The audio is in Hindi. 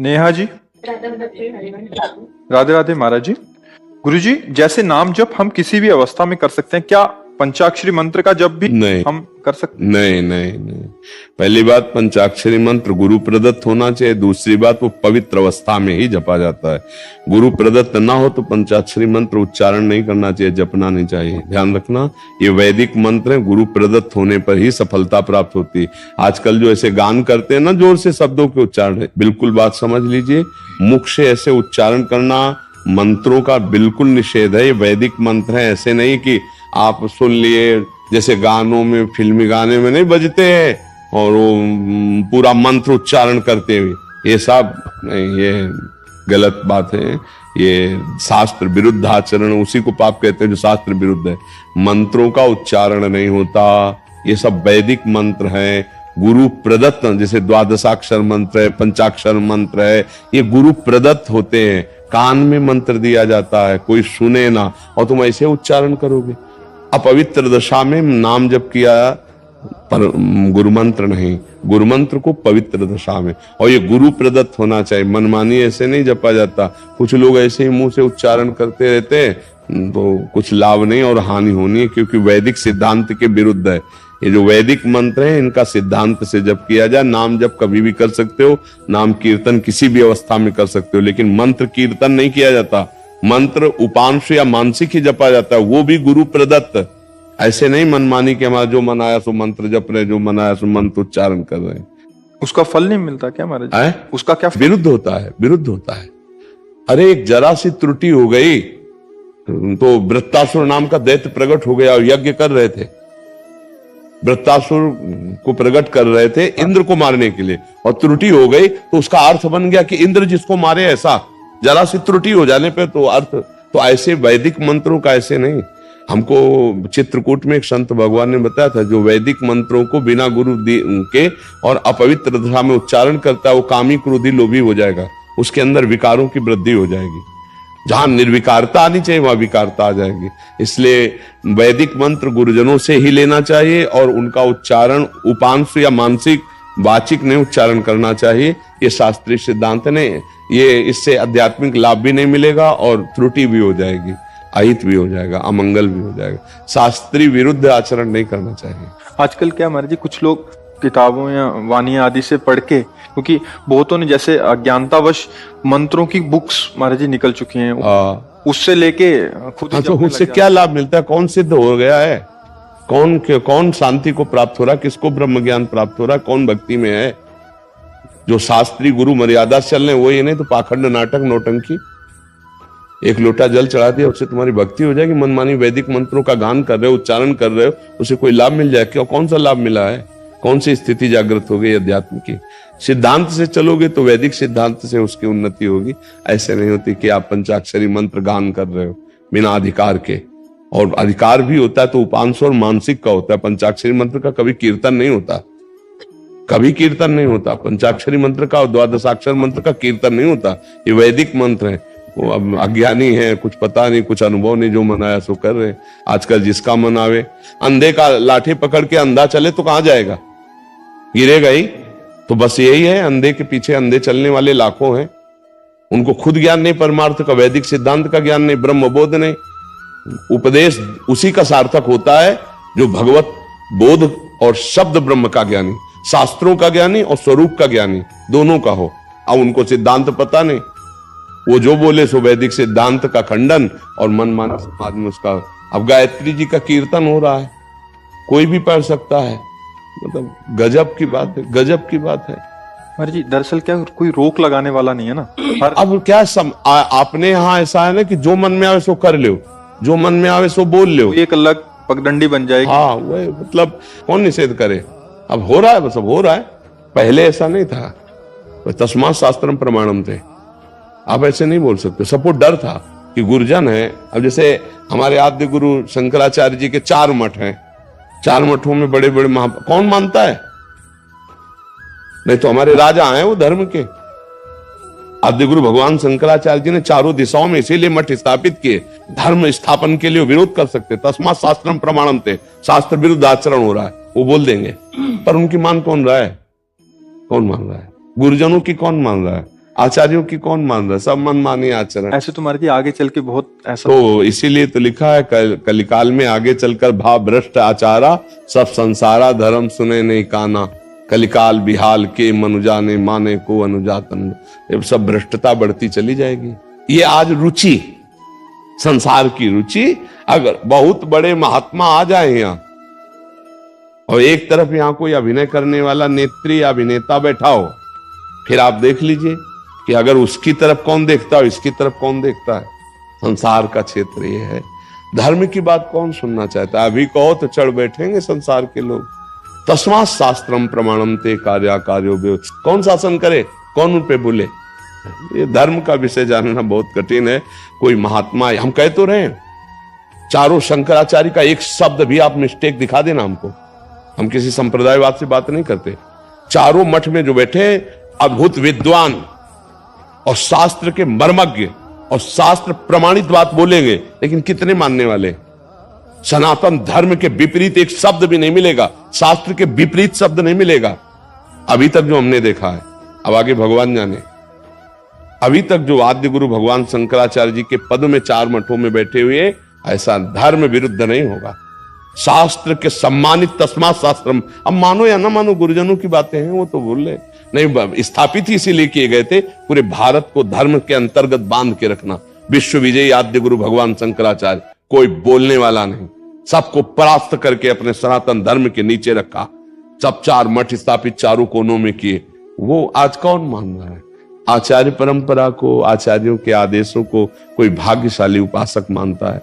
नेहा जी, राधे राधे महाराज जी। गुरु जी, जैसे नाम जप हम किसी भी अवस्था में कर सकते हैं, क्या पंचाक्षरी मंत्र का जप भी नहीं, हम कर सकते हैं? नहीं नहीं नहीं। पहली बात, पंचाक्षरी मंत्र गुरु प्रदत्त होना चाहिए। दूसरी बात, वो पवित्र अवस्था में ही जपा जाता है। गुरु प्रदत्त ना हो तो पंचाक्षरी मंत्र उच्चारण नहीं करना चाहिए, जपना नहीं चाहिए। ध्यान रखना, ये वैदिक मंत्र है, गुरु प्रदत्त होने पर ही सफलता प्राप्त होती है। आजकल जो ऐसे गान करते हैं ना, जोर से शब्दों के उच्चारण, बिल्कुल बात समझ लीजिए। मुख से ऐसे उच्चारण करना मंत्रों का बिल्कुल निषेध है। ये वैदिक मंत्र है, ऐसे नहीं कि आप सुन लिए जैसे गानों में, फिल्मी गाने में नहीं बजते हैं और वो पूरा मंत्र उच्चारण करते हुए, ये सब नहीं, ये गलत बात है। ये शास्त्र विरुद्ध आचरण, उसी को पाप कहते हैं जो शास्त्र विरुद्ध है। मंत्रों का उच्चारण नहीं होता, ये सब वैदिक मंत्र हैं, गुरु प्रदत्त। जैसे द्वादशाक्षर मंत्र है, पंचाक्षर मंत्र है, ये गुरु प्रदत्त होते हैं। कान में मंत्र दिया जाता है, कोई सुने ना, और तुम ऐसे उच्चारण करोगे। अपवित्र दशा में नाम जप किया, पर गुरु मंत्र नहीं। गुरु मंत्र को पवित्र दशा में, और ये गुरु प्रदत्त होना चाहिए। मनमानी ऐसे नहीं जपा जाता। कुछ लोग ऐसे ही मुंह से उच्चारण करते रहते हैं तो कुछ लाभ नहीं और हानि होनी है, क्योंकि वैदिक सिद्धांत के विरुद्ध है। ये जो वैदिक मंत्र है, इनका सिद्धांत से जप किया जाए। नाम जप कभी भी कर सकते हो, नाम कीर्तन किसी भी अवस्था में कर सकते हो, लेकिन मंत्र कीर्तन नहीं किया जाता। मंत्र उपांश या मानसिक ही जपा जाता है, वो भी गुरु प्रदत्त। ऐसे नहीं मनमानी के हमारा जो मनाया सो मंत्र जप रहे, जो मनाया सो मंत्र उच्चारण कर रहे हैं। उसका फल नहीं मिलता क्या महाराज? उसका क्या विरुद्ध होता है, विरुद्ध होता है। अरे एक जरा सी त्रुटि हो गई तो वृत्तासुर नाम का दैत्य प्रकट हो गया और यज्ञ कर रहे थे। वृत्तासुर को प्रकट कर रहे थे इंद्र को मारने के लिए, और त्रुटि हो गई तो उसका अर्थ बन गया कि इंद्र जिसको मारे। ऐसा जरा सी त्रुटि हो जाने पे तो अर्थ, तो ऐसे वैदिक मंत्रों का ऐसे नहीं। हमको चित्रकूट में एक संत भगवान ने बताया था, जो वैदिक मंत्रों को बिना गुरु के और अपवित्र दशा में उच्चारण करता है, वो कामी क्रोधी लोभी हो जाएगा, उसके अंदर विकारों की वृद्धि हो जाएगी। जहां निर्विकारता आनी चाहिए वहां विकारता आ जाएगी। इसलिए वैदिक मंत्र गुरुजनों से ही लेना चाहिए, और उनका उच्चारण उपांश या मानसिक वाचिक नहीं उच्चारण करना चाहिए। ये शास्त्रीय सिद्धांत नहीं, ये इससे आध्यात्मिक लाभ भी नहीं मिलेगा और त्रुटि भी हो जाएगी, अहित भी हो जाएगा, अमंगल भी हो जाएगा। शास्त्रीय विरुद्ध आचरण नहीं करना चाहिए। आजकल क्या महाराज जी, कुछ लोग किताबों या वानियां आदि से पढ़ के, क्योंकि बहुतों ने जैसे अज्ञानतावश मंत्रों की बुक्स महाराज जी निकल चुकी हैं, उससे लेके खुद तो उससे क्या लाभ मिलता है? कौन सिद्ध हो गया है? कौन शांति को प्राप्त हो रहा है? किसको ब्रह्म ज्ञान प्राप्त हो रहा है? कौन भक्ति में है? जो शास्त्री गुरु मर्यादा से चल रहे वो, ये नहीं तो पाखंड, नाटक, नौटंकी। एक लोटा जल चढ़ा दिया, उससे तुम्हारी भक्ति हो जाएगी। मनमानी वैदिक मंत्रों का गान कर रहे हो, उच्चारण कर रहे हो, उससे कोई लाभ मिल जाए क्या? कौन सा लाभ मिला है? कौन सी स्थिति जागृत हो गई अध्यात्म की? सिद्धांत से चलोगे तो वैदिक सिद्धांत से उसकी उन्नति होगी। ऐसे नहीं होती कि आप पंचाक्षरी मंत्र गान कर रहे हो बिना अधिकार के। और अधिकार भी होता है तो उपांश और मानसिक का होता है। पंचाक्षरी मंत्र का कभी कीर्तन नहीं होता, कभी कीर्तन नहीं होता। पंचाक्षरी मंत्र का और द्वादशाक्षर मंत्र का कीर्तन नहीं होता। ये वैदिक मंत्र है। वो अब अज्ञानी है, कुछ पता नहीं, कुछ अनुभव नहीं, जो मनाया सो कर रहे। आजकल जिसका मन आवे, अंधे का लाठी पकड़ के अंधा चले तो कहां जाएगा? गिरेगा ही। तो बस यही है, अंधे के पीछे अंधे चलने वाले लाखों हैं। उनको खुद ज्ञान नहीं, परमार्थ का, वैदिक सिद्धांत का ज्ञान नहीं, ब्रह्म बोध नहीं। उपदेश उसी का सार्थक होता है जो भगवत बोध और शब्द ब्रह्म का ज्ञानी, शास्त्रों का ज्ञानी और स्वरूप का ज्ञानी दोनों का हो। अब उनको सिद्धांत पता नहीं, वो जो बोले सो वैदिक सिद्धांत का खंडन, और मनमाना समाज में उसका। अब गायत्री जी का कीर्तन हो रहा है, कोई भी पढ़ सकता है। मतलब गजब की बात है, गजब की बात है। महाराज जी, दरअसल क्या कोई रोक लगाने वाला नहीं है ना। अब क्या आपने यहाँ ऐसा है ना कि जो मन में आवे सो कर लो, जो मन में आवे सो बोल लो, एक अलग पगडंडी बन जाएगी। हाँ, वही मतलब कौन निषेध करे? अब हो रहा है, बस अब हो रहा है। पहले ऐसा नहीं था, तस्मात् शास्त्रम प्रमाणम थे। आप ऐसे नहीं बोल सकते। सबको डर था कि गुरुजन है। अब जैसे हमारे आद्य गुरु शंकराचार्य जी के 4 मठ हैं, 4 मठों में बड़े बड़े कौन मानता है? नहीं तो हमारे राजा हैं वो धर्म के। आद्य गुरु भगवान शंकराचार्य जी ने चारों दिशाओं में इसीलिए मठ स्थापित किए, धर्म स्थापन के लिए विरोध कर सकते। तस्मात् शास्त्रम प्रमाणम थे, शास्त्र विरुद्ध आचरण हो रहा है, वो बोल देंगे। पर उनकी मान कौन रहा है? कौन मान रहा है? गुरुजनों की कौन मान रहा है? आचार्यों की कौन मान रहा है? सब मनमानी आचरण। ऐसे तो महाराज जी आगे चल के बहुत ऐसा तो इसीलिए तो लिखा है कलिकाल में आगे चलकर भाव भ्रष्ट आचारा, सब संसारा धर्म सुने नहीं काना, कलिकाल बिहाल के मनुजाने माने को अनुजातन। ये सब भ्रष्टता बढ़ती चली जाएगी। ये आज रुचि, संसार की रुचि, अगर बहुत बड़े महात्मा आ जाए यहाँ और एक तरफ यहाँ कोई अभिनय करने वाला नेत्री या अभिनेता बैठा हो, फिर आप देख लीजिए कि अगर उसकी तरफ कौन देखता है, इसकी तरफ कौन देखता है। संसार का क्षेत्र ये है। धर्म की बात कौन सुनना चाहता है? अभी कहो तो चढ़ बैठेंगे संसार के लोग। तस्मात् शास्त्रम प्रमाणम ते कार्या कार्यो व्यो। कौन शासन करे, कौन उन पे बोले? ये धर्म का विषय जानना बहुत कठिन है। कोई महात्मा, हम कह तो रहे हैं, चारों शंकराचार्य का एक शब्द भी आप मिस्टेक दिखा देना हमको। हम किसी संप्रदायवाद से बात नहीं करते। चारों मठ में जो बैठे अद्भुत विद्वान और शास्त्र के मर्मज्ञ और शास्त्र प्रमाणित बात बोलेंगे, लेकिन कितने मानने वाले? सनातन धर्म के विपरीत एक शब्द भी नहीं मिलेगा, शास्त्र के विपरीत शब्द नहीं मिलेगा अभी तक जो हमने देखा है। अब आगे भगवान जाने। अभी तक जो आद्य गुरु भगवान शंकराचार्य जी के पद में 4 मठों में बैठे हुए, ऐसा धर्म विरुद्ध नहीं होगा। शास्त्र के सम्मानित तस्मात् शास्त्रम। अब मानो या ना मानो, गुरुजनों की बातें हैं, वो तो बोल रहे नहीं। स्थापित ही इसीलिए किए गए थे, पूरे भारत को धर्म के अंतर्गत बांध के रखना। विश्व विजयी आद्य गुरु भगवान शंकराचार्य, कोई बोलने वाला नहीं, सबको परास्त करके अपने सनातन धर्म के नीचे रखा। सब 4 मठ स्थापित चारों कोनों में किए। वो आज कौन मान रहा है? आचार्य परंपरा को, आचार्यों के आदेशों को कोई भाग्यशाली उपासक मानता है।